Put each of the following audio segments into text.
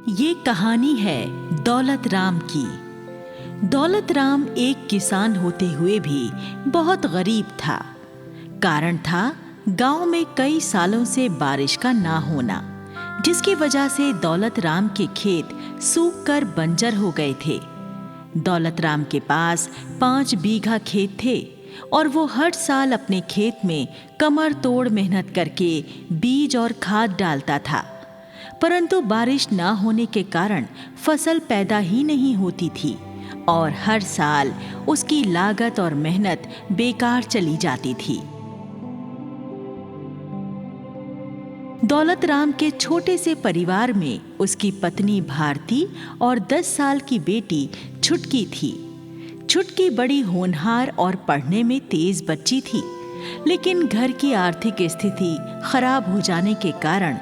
ये कहानी है दौलत राम की। दौलत राम एक किसान होते हुए भी बहुत गरीब था। कारण था गांव में कई सालों से बारिश का ना होना, जिसकी वजह से दौलत राम के खेत सूख कर बंजर हो गए थे। दौलत राम के पास 5 बीघा खेत थे और वो हर साल अपने खेत में कमर तोड़ मेहनत करके बीज और खाद डालता था, परंतु बारिश ना होने के कारण फसल पैदा ही नहीं होती थी और हर साल उसकी लागत और मेहनत बेकार चली जाती थी। दौलत राम के छोटे से परिवार में उसकी पत्नी भारती और 10 साल की बेटी छुटकी थी। छुटकी बड़ी होनहार और पढ़ने में तेज बच्ची थी, लेकिन घर की आर्थिक स्थिति खराब हो जाने के कारण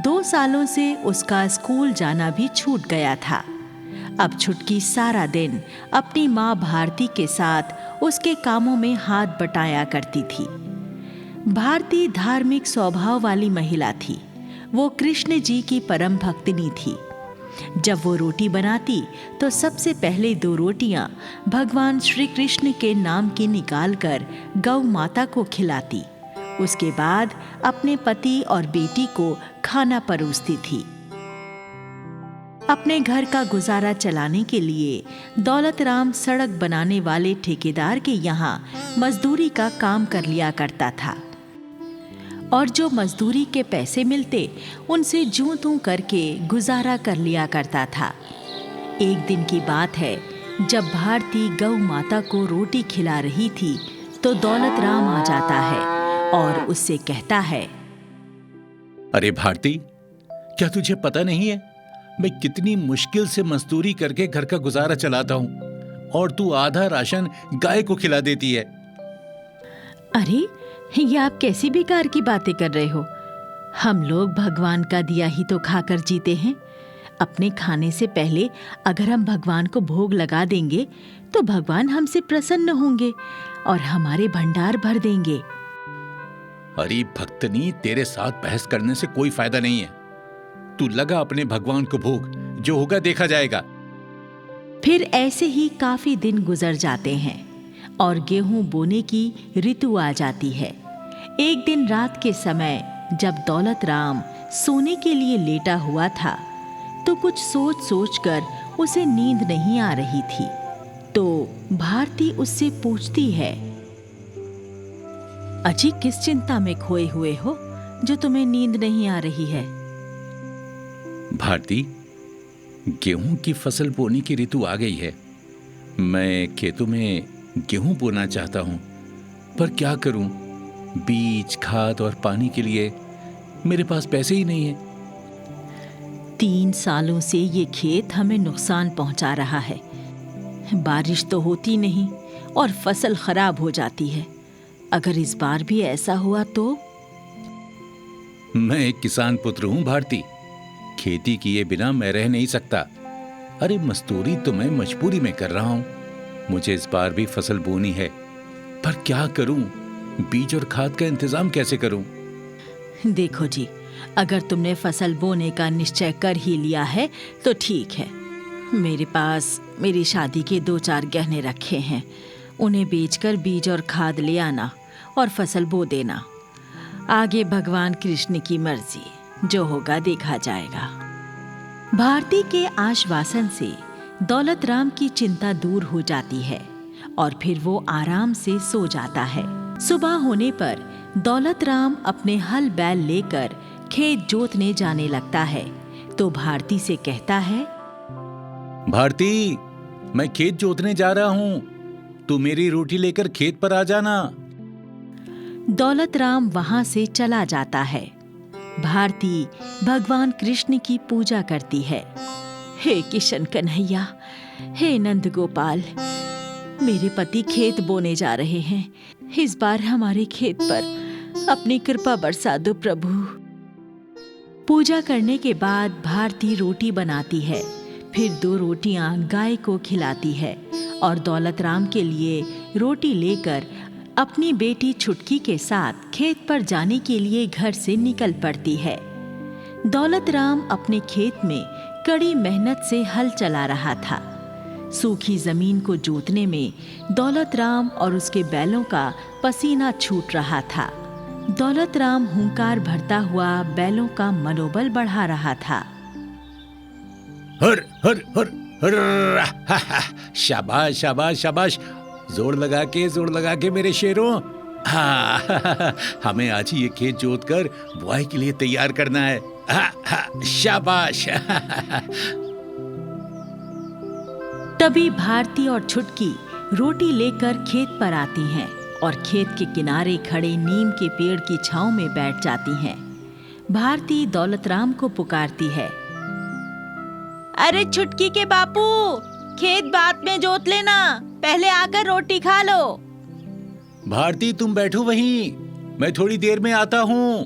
2 सालों से उसका स्कूल जाना भी छूट गया था। अब छुटकी सारा दिन अपनी माँ भारती के साथ उसके कामों में हाथ बटाया करती थी। भारती धार्मिक स्वभाव वाली महिला थी। वो कृष्ण जी की परम भक्तिनी थी। जब वो रोटी बनाती तो सबसे पहले 2 रोटियां भगवान श्री कृष्ण के नाम की निकालकर गौ माता को खिलाती। उसके बाद अपने पति और बेटी को खाना परोसती थी। अपने घर का गुजारा चलाने के लिए दौलत राम सड़क बनाने वाले ठेकेदार के यहाँ मजदूरी का काम कर लिया करता था और जो मजदूरी के पैसे मिलते उनसे जूं तूं करके गुजारा कर लिया करता था। एक दिन की बात है, जब भारती गौ माता को रोटी खिला रही थी तो दौलत राम आ जाता है और उससे कहता है, अरे भारती, क्या तुझे पता नहीं है मैं कितनी मुश्किल से मजदूरी करके घर का गुजारा चलाता हूँ और तू आधा राशन गाय को खिला देती है। अरे ये आप कैसी बेकार की बातें कर रहे हो। हम लोग भगवान का दिया ही तो खाकर जीते हैं। अपने खाने से पहले अगर हम भगवान को भोग लगा देंगे तो भगवान हमसे प्रसन्न होंगे और हमारे भंडार भर देंगे। अरे भक्तनी, तेरे साथ बहस करने से कोई फायदा नहीं है। तू लगा अपने भगवान को भोग, जो होगा देखा जाएगा। फिर ऐसे ही काफी दिन गुजर जाते हैं और गेहूं बोने की ऋतु आ जाती है। एक दिन रात के समय जब दौलत राम सोने के लिए लेटा हुआ था तो कुछ सोच सोच कर उसे नींद नहीं आ रही थी। तो भारती उससे पूछती है, अजी किस चिंता में खोए हुए हो जो तुम्हें नींद नहीं आ रही है? भारती, गेहूं की फसल बोने की ऋतु आ गई है। मैं खेतों में गेहूं बोना चाहता हूं, पर क्या करूं? बीज, खाद और पानी के लिए मेरे पास पैसे ही नहीं है। 3 सालों से ये खेत हमें नुकसान पहुंचा रहा है। बारिश तो होती नहीं और फसल खराब हो जाती है। अगर इस बार भी ऐसा हुआ तो? मैं एक किसान पुत्र हूं भारती। खेती किए बिना मैं रह नहीं सकता। अरे मजदूरी तो मैं मजबूरी में कर रहा हूं। मुझे इस बार भी फसल बोनी है, पर क्या करूं? बीज और खाद का इंतजाम कैसे करूं? देखो जी, अगर तुमने फसल बोने का निश्चय कर ही लिया है तो ठीक है। मेरे पास मेरी शादी के 2-4 गहने रखे हैं। उन्हें बेचकर बीज और खाद ले आना और फसल बो देना। आगे भगवान कृष्ण की मर्जी, जो होगा देखा जाएगा। भारती के आश्वासन से दौलत राम की चिंता दूर हो जाती है और फिर वो आराम से सो जाता है। सुबह होने पर दौलत राम अपने हल बैल लेकर खेत जोतने जाने लगता है तो भारती से कहता है, भारती, मैं खेत जोतने जा रहा हूं। तू मेरी रोटी लेकर खेत पर आ जाना। दौलत राम वहां से चला जाता है। भारती भगवान कृष्ण की पूजा करती है। हे किशन कन्हैया, हे नंद गोपाल, मेरे पति खेत बोने जा रहे हैं। इस बार हमारे खेत पर अपनी कृपा बरसा दो प्रभु। पूजा करने के बाद भारती रोटी बनाती है, फिर 2 रोटियां गाय को खिलाती है और दौलत राम के लिए रोटी लेकर अपनी बेटी छुटकी के साथ खेत पर जाने के लिए घर से निकल पड़ती है। दौलत राम अपने खेत में कड़ी मेहनत से हल चला रहा था। सूखी जमीन को जोतने में दौलत राम और उसके बैलों का पसीना छूट रहा था। दौलत राम हुंकार भरता हुआ बैलों का मनोबल बढ़ा रहा था। हर हर हर हर, हा, हा, शाबाश शाबाश शाबाश, जोर लगा के मेरे शेरों। हाँ, हमें आज ही ये खेत जोत कर बुआई के लिए तैयार करना है। शाबाश। तभी भारती और छुटकी रोटी लेकर खेत पर आती हैं और खेत के किनारे खड़े नीम के पेड़ की छांव में बैठ जाती हैं। भारती दौलत राम को पुकारती है, अरे छुटकी के बापू, खेत बाद में जोत लेना, पहले आकर रोटी खा लो। भारती तुम बैठो वहीं, मैं थोड़ी देर में आता हूँ।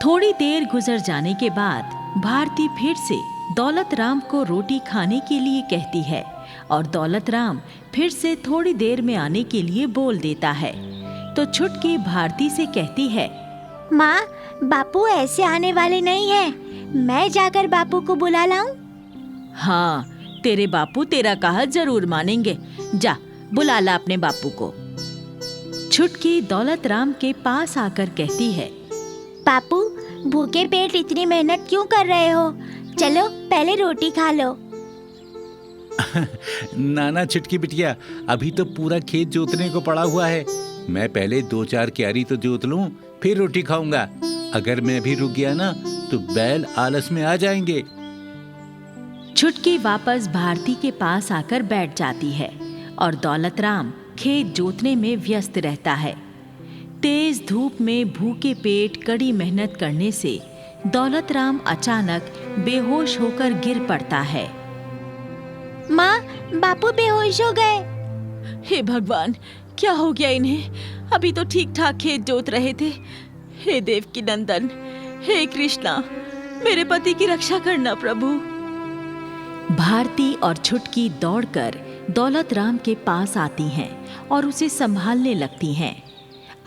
थोड़ी देर गुजर जाने के बाद भारती फिर से दौलत राम को रोटी खाने के लिए कहती है और दौलत राम फिर से थोड़ी देर में आने के लिए बोल देता है। तो छुटकी भारती से कहती है, माँ, बापू ऐसे आने वाले नहीं हैं, मैं जाकर बापू को बुला लाऊं? हाँ, तेरे बापू तेरा कहा जरूर मानेंगे, जा बुला ला अपने बापू को। छुटकी दौलत राम के पास आकर कहती है, बापू, भूखे पेट इतनी मेहनत क्यों कर रहे हो? चलो पहले रोटी खा लो। नाना छुटकी बिटिया, अभी तो पूरा खेत जोतने को पड़ा हुआ है। मैं पहले 2-4 क्यारी तो जोत लूं, फिर रोटी खाऊंगा। अगर मैं भी रुक गया ना तो बैल आलस में आ जाएंगे। छुटकी वापस भारती के पास आकर बैठ जाती है और दौलत राम खेत जोतने में व्यस्त रहता है। तेज धूप में भूखे पेट कड़ी मेहनत करने से दौलत राम अचानक बेहोश होकर गिर पड़ता है। माँ, बापू बेहोश हो गए। हे भगवान, क्या हो गया इन्हें? अभी तो ठीक ठाक खेत जोत रहे थे। हे देवकी नंदन, हे कृष्णा, मेरे पति की रक्षा करना प्रभु। भारती और छुटकी दौड़कर दौलत राम के पास आती हैं और उसे संभालने लगती हैं।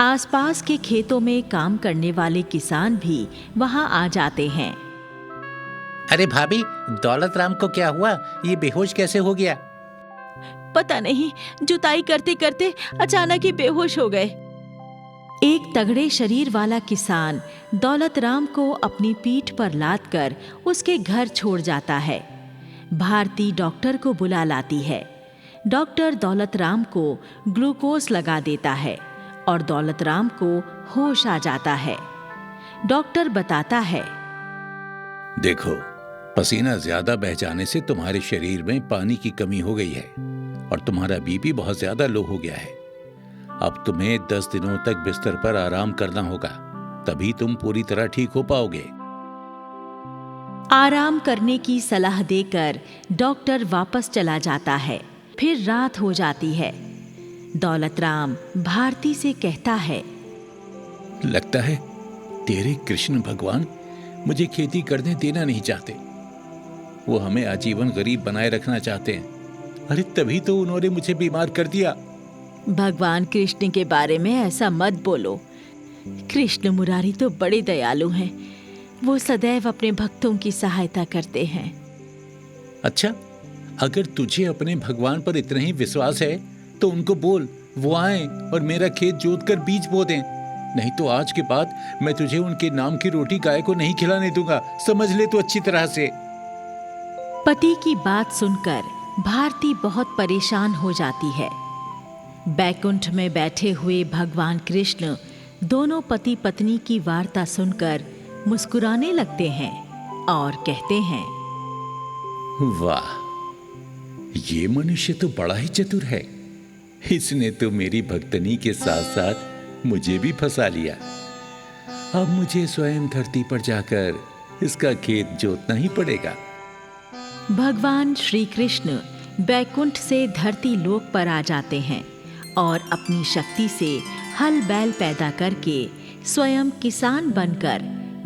आसपास के खेतों में काम करने वाले किसान भी वहां आ जाते हैं। अरे भाभी, दौलत राम को क्या हुआ? ये बेहोश कैसे हो गया? पता नहीं, जुताई करते करते अचानक ही बेहोश हो गए। एक तगड़े शरीर वाला किसान दौलत राम को अपनी पीठ पर लादकर उसके घर छोड़ जाता है। भारती डॉक्टर को बुला लाती है। डॉक्टर दौलत राम को ग्लूकोज लगा देता है और दौलत राम को होश आ जाता है। डॉक्टर बताता है, देखो, पसीना ज्यादा बह जाने से तुम्हारे शरीर में पानी की कमी हो गई है और तुम्हारा बीपी बहुत ज्यादा लो हो गया है। अब तुम्हें 10 दिनों तक बिस्तर पर आराम करना होगा, तभी तुम पूरी तरह ठीक हो पाओगे। आराम करने की सलाह देकर डॉक्टर वापस चला जाता है। फिर रात हो जाती है। दौलत राम भारती से कहता है, लगता है तेरे कृष्ण भगवान मुझे खेती करने देना नहीं चाहते। वो हमें आजीवन गरीब बनाए रखना चाहते हैं। अरे तभी तो उन्होंने मुझे बीमार कर दिया। भगवान कृष्ण के बारे में ऐसा मत बोलो। कृष्ण मुरारी तो बड़े दयालु हैं। वो सदैव अपने भक्तों की सहायता करते हैं। अच्छा, अगर तुझे अपने भगवान पर इतना ही विश्वास है तो उनको बोल वो आए और मेरा खेत जोत कर बीज बो दें। नहीं तो आज के बाद मैं तुझे उनके नाम की रोटी गाय को नहीं खिलाने दूंगा, समझ ले तो अच्छी तरह से। पति की बात सुनकर भारती बहुत परेशान हो जाती है। बैकुंठ में बैठे हुए भगवान कृष्ण दोनों पति पत्नी की वार्ता सुनकर मुस्कुराने लगते हैं और कहते हैं, वाह, ये मनुष्य तो बड़ा ही चतुर है। इसने तो मेरी भक्तनी के साथ साथ मुझे भी फंसा लिया। अब मुझे स्वयं धरती पर जाकर इसका खेत जोतना ही पड़ेगा। भगवान श्री कृष्ण बैकुंठ से धरती लोक पर आ जाते हैं और अपनी शक्ति से हल बैल पैदा करके स्वयं किसान बनकर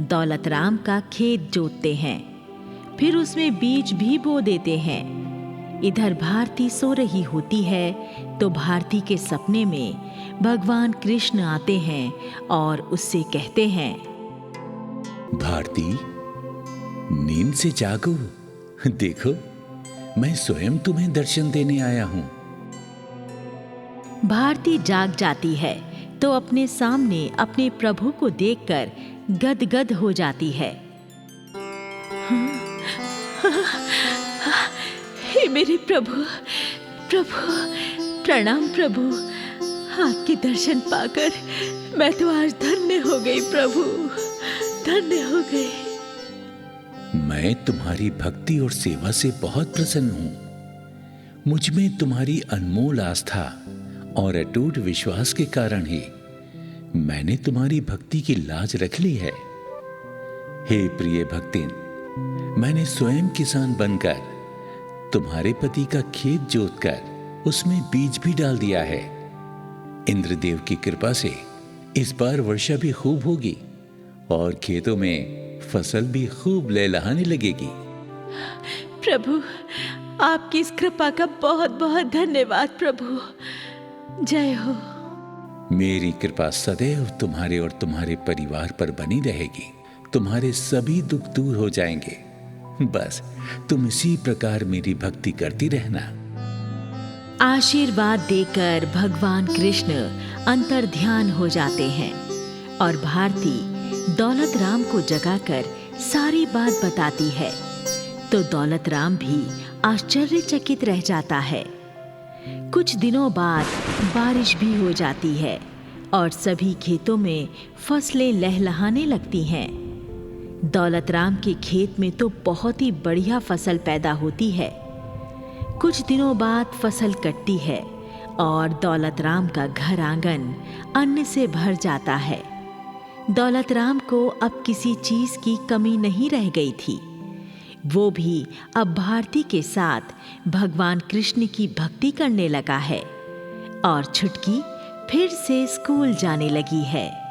दौलत राम का खेत जोतते हैं। फिर उसमें बीज भी बो देते हैं। इधर भारती सो रही होती है तो भारती के सपने में भगवान कृष्ण आते हैं और उससे कहते हैं, भारती, नींद से जागो, देखो, मैं स्वयं तुम्हें दर्शन देने आया हूं। भारती जाग जाती है तो अपने सामने अपने प्रभु को देखकर गदगद हो जाती है। हे मेरे प्रभु, प्रणाम प्रभु। आपके दर्शन पाकर मैं तो आज धन्य हो गई प्रभु, धन्य हो गई। मैं तुम्हारी भक्ति और सेवा से बहुत प्रसन्न हूं। मुझ में तुम्हारी अनमोल आस्था और अटूट विश्वास के कारण ही मैंने तुम्हारी भक्ति की लाज रख ली है। हे प्रिय भक्तिन, मैंने स्वयं किसान बनकर तुम्हारे पति का खेत जोतकर उसमें बीज भी डाल दिया है। इंद्रदेव की कृपा से इस बार वर्षा भी खूब होगी और खेतों में फसल भी खूब लहलहाने लगेगी। प्रभु, आपकी इस कृपा का बहुत बहुत धन्यवाद प्रभु। जय हो। मेरी कृपा सदैव तुम्हारे और तुम्हारे परिवार पर बनी रहेगी। तुम्हारे सभी दुख दूर हो जाएंगे। बस तुम इसी प्रकार मेरी भक्ति करती रहना। आशीर्वाद देकर भगवान कृष्ण अंतर्ध्यान हो जाते हैं और भारती दौलत राम को जगाकर सारी बात बताती है तो दौलत राम भी आश्चर्यचकित रह जाता है। कुछ दिनों बाद बारिश भी हो जाती है और सभी खेतों में फसलें लहलहाने लगती हैं। दौलत राम के खेत में तो बहुत ही बढ़िया फसल पैदा होती है। कुछ दिनों बाद फसल कटती है और दौलत राम का घर आंगन अन्न से भर जाता है। दौलत राम को अब किसी चीज की कमी नहीं रह गई थी। वो भी अब भारती के साथ भगवान कृष्ण की भक्ति करने लगा है और छुटकी फिर से स्कूल जाने लगी है।